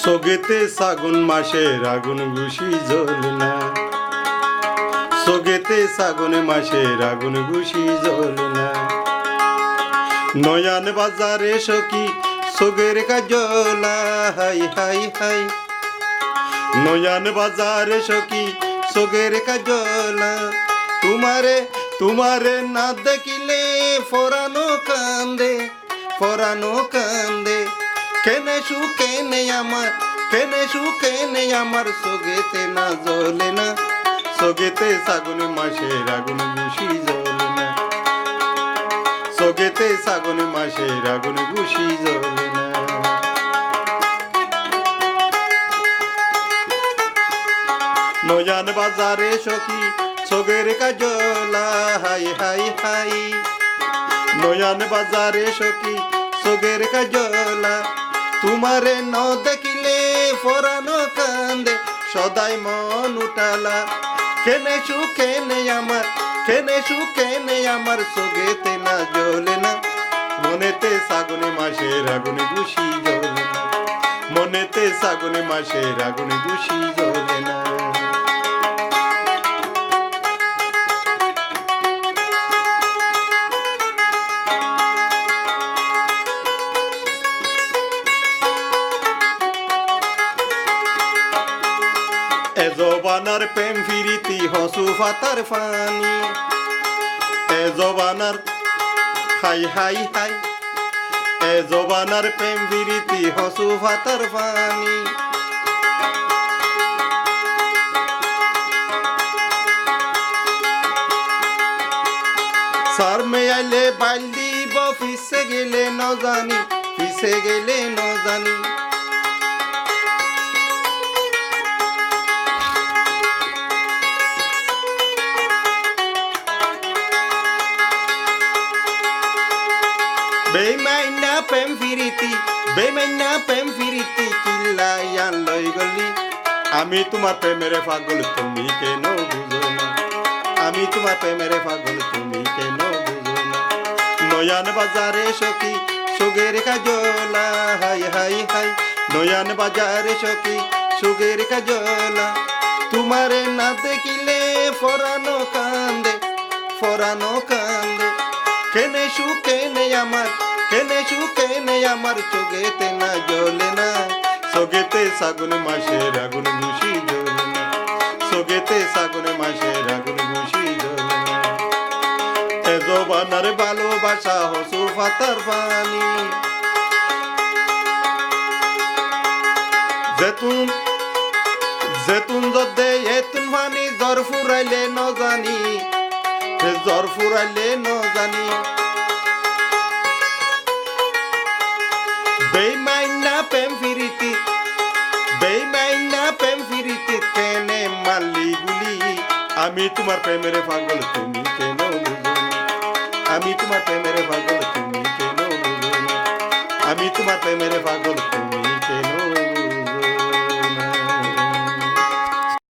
সোগেতে সাগুন মাসের আগুন ঘুষি জ্বলে না, সোগেতে সাগুন মাসের আগুন ঘুষি জ্বলে না। নয়ান বাজারে সখী সোগের কাজলা, হাই হাই হাই। নয়ান বাজারে সখী সোগের কাজলা, তোমারে তোমারে না দেখিলে ফরানো কান্দে, ফরানো কান্দে। কেনে সুকেনে আমার, কেনে সুকেনে আমার, সোগেতে না জ্বলে না, সোগেতে সাগুন মাসের আগুন ঘুষি জ্বলে না, সোগেতে সাগুন মাসের আগুন ঘুষি জ্বলে না। নয়ান বাজারে সখী সোগের কাজলা, হাই হাই হাই। নয়ান বাজারে সখী সোগের কাজলা, তোমারে ন দেখিলে ফরানো কান্দে, সদাই মন উঠালা। কেনে সুকেনে আমার, কেনে সুকেনে আমার, সোগেতে না জ্বলে না, মনেতে সাগুনে মাসের আগুন ঘুষি জ্বলে না, মনেতে সাগুনে মাসের আগুন ঘুষি জ্বলে না। এ জবানার প্রেম ফিরিতি হসু ফাতার ফানি, এ জবানার হাই হাই হাই। এ জবানার প্রেম ফিরিতি হসু ফাতার ফানি। সার মে আইলে বাইল দিব, ফিসে গেলে ন জানি, ফিসে গেলে ন জানি। বেমাইনা প্রেম ফিরিতি, বেমাইনা প্রেম ফিরিতি, চিল্লাইয়ান লই গলি। আমি তোমার প্রেমের পাগল, তুমি কেন বুঝো না, আমি তোমার প্রেমের পাগল, তুমি কেন বুঝো না। নয়ান বাজারে সখী সোগের কাজলা, হাই হাই হাই। নয়ান বাজারে সখী সোগের কাজলা, তোমারে না দেখিলে ফরানো কান্দে, ফরানো কান্দে। কেনে সুকেনে আমার, কেনে সুকেনে আমার, সোগেতে না জ্বলে না, সোগেতে সাগুন মাসের আগুন ঘুষি জ্বলে না, সোগেতে সাগুন মাসের আগুন ঘুষি জ্বলে না। এ জবানার ভালোবাসা হসু ফাতার পানি, জেতুন জেতুন যদে এতুন পানি, জ্বর ফুরাইলে ন জানি, জ্বর ফুরাইলে ন জানি। বেমাইনা প্রেম ফিরিতি, বেমাইনা প্রেম ফিরিতি, কেনে মারলি গুলি। আমি তোমার প্রেমের পাগল, তুমি কেন বুঝো না, আমি তোমার প্রেমের পাগল, তুমি কেন বুঝো না, আমি তোমার প্রেমের পাগল, তুমি কেন